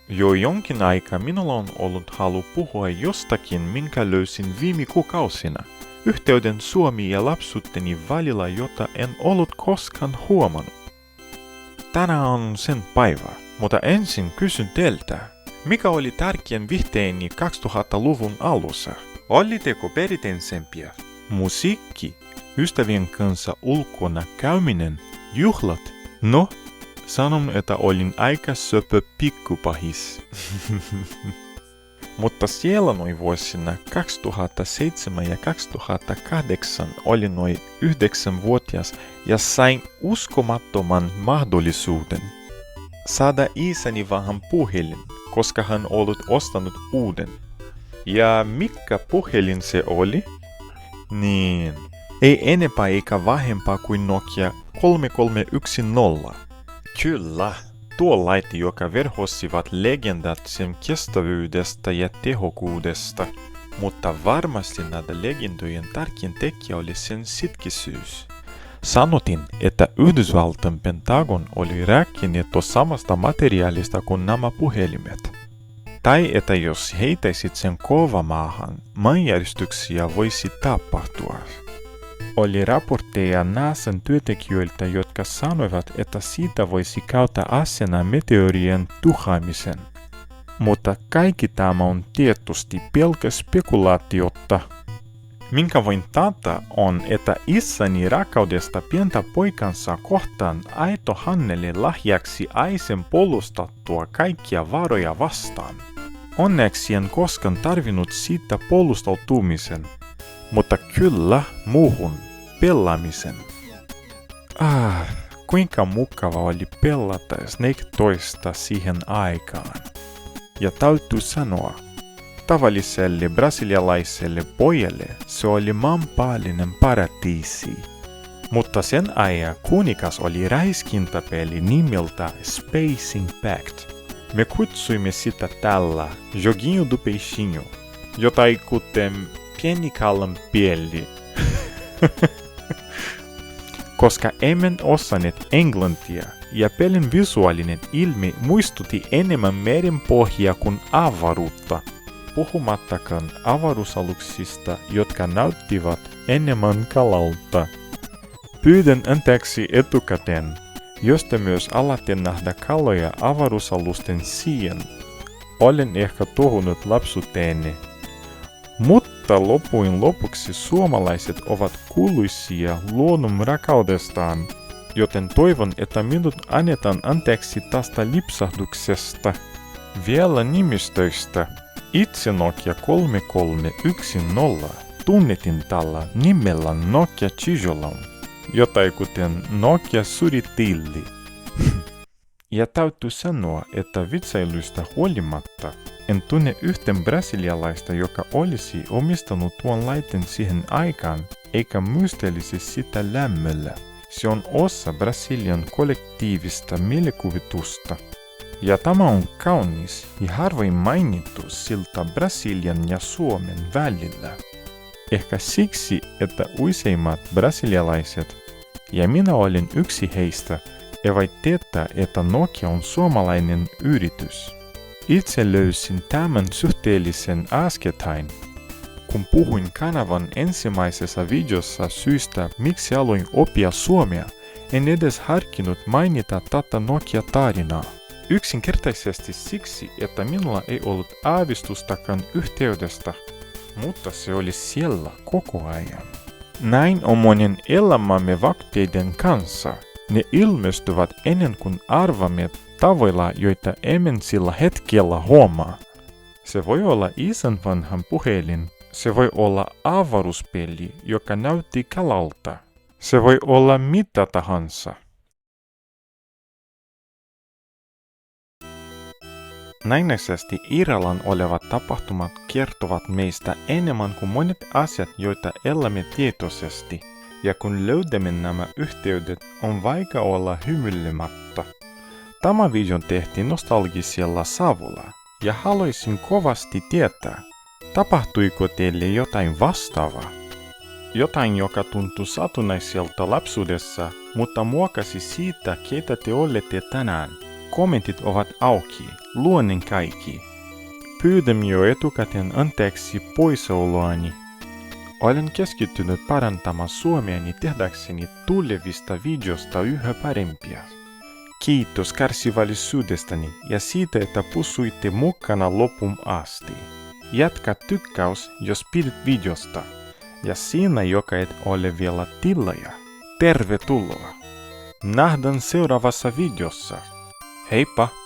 Jo jonkin aikaa minulla on ollut halu puhua jostakin, minkä löysin viime kuukausina. Yhteyden Suomi ja lapsuuteni välillä, jota en ollut koskaan huomannut. Tänään on sen päivä, mutta ensin kysyn teiltä, mikä oli tärkein vihteeni 2000-luvun alussa? Olitteko perinteisempiä? Musiikki, ystävien kanssa ulkona käyminen, juhlat? No, sanon, että olin aika söpö pikkupahis. Mutta siellä noin vuosina 2007 ja 2008 olin noin 9-vuotias ja sain uskomattoman mahdollisuuden saada isäni vähän puhelin, koska hän ollut ostanut uuden. Ja mikä puhelin se oli? Niin, ei enempää eikä vähempää kuin Nokia 3310. Kyllä, tuo laite, joka verhossivat legendat sen kestävyydestä ja tehokkuudesta, mutta varmasti näiden legendojen tärkein tekijä oli sen sitkisyys. Sanotin, että Yhdysvaltain Pentagon oli rakennettu samasta materiaalista kuin nämä puhelimet. Tai että jos heitäisit sen kovamaahan, maanjäristyksiä voisi tapahtua. Oli raportteja NASAn työntekijöiltä, jotka sanoivat, että siitä voisi käyttää aseena meteorien tuhoamisen. Mutta kaikki tämä on tietysti pelkä spekulaatiota. Minkä voin taata on, että isäni rakkaudesta pientä poikansa kohtaan aito hänelle lahjaksi aisen puolustattua kaikkia varoja vastaan. Onneksi en koskaan tarvinnut siitä puolustautumisen, mutta kyllä muuhun pelaamisen. Kuinka mukava oli pelata Snake toista siihen aikaan. Ja täytyy sanoa, tavalliselle brasilialaiselle pojalle se oli maanpäällinen paratiisi. Mutta sen ajan kuningas oli räiskintäpeli nimeltä Space Impact. Me kutsuimme sitä tällä Joguinho do Peixinho, jotain kuten pieni kalan peli. Koska emme osanneet englantia ja pelin visuaalinen ilme muistutti enemmän merenpohjaa kuin avaruutta, puhumattakaan avaruusaluksista, jotka näyttivät enemmän kalalta. Pyydän anteeksi etukäteen, jos te myös alatte nähdä kaloja avaruusalusten sijaan. Olen ehkä tuhunut lapsuuteeni. Mutta lopuin lopuksi suomalaiset ovat kuuluisia luonnon rakkaudestaan, joten toivon, että minut annetaan anteeksi tästä lipsahduksesta. Vielä nimistöistä. Itse Nokia 3310 tunnetin tällä nimellä Nokia Chijolan, jotain kuten Nokia Suritilli. Ja täytyy sanoa, että vitsailuista huolimatta en tunne yhtään brasilialaista, joka olisi omistanut tuon laitteen siihen aikaan, eikä muistelisi sitä lämmöllä. Se on osa Brasilian kollektiivista mielikuvitusta. Ja tämä on kaunis ja harvoin mainittu silta Brasilian ja Suomen välillä. Ehkä siksi, että useimmat brasilialaiset, ja minä olen yksi heistä, eivät tietää, että Nokia on suomalainen yritys. Itse löysin tämän suhteellisen äskettäin, kun puhuin kanavan ensimmäisessä videossa syystä, miksi aloin oppia suomea, en edes harkinnut mainita tätä Nokia-tarinaa. Yksinkertaisesti siksi, että minulla ei ollut aavistustakaan yhteydestä, mutta se oli siellä koko ajan. Näin on monen elämämme vakteiden kanssa. Ne ilmestyvät ennen kuin arvamme tavoilla, joita emme sillä hetkellä huomaa. Se voi olla isän vanhan puhelin. Se voi olla avaruuspeli, joka näytti kalalta. Se voi olla mitä tahansa. Näennäisesti irrallaan olevat tapahtumat kertovat meistä enemmän kuin monet asiat, joita elämme tietoisesti. Ja kun löydämme nämä yhteydet, on vaikea olla hymyilemättä. Tämä video tehtiin nostalgisella savulla, ja haluaisin kovasti tietää, tapahtuiko teille jotain vastaavaa? Jotain, joka tuntui satunnaiselta lapsuudessa, mutta muokasi siitä, keitä te olette tänään. kommentit ovat auki, luonnen kaikki. Pyydän jo etukäteen anteeksi poissaoloani. Olen keskittynyt parantamaan suomeani tehdäkseni tulevista videosta yhä parempia. Kiitos kärsivällisyydestani ja siitä, että pysytte mukana lopun asti. Jatka tykkäys, jos pidät videosta. Ja sinä, joka et ole vielä tilaaja, tervetuloa! Nähdään seuraavassa videossa. Heippa!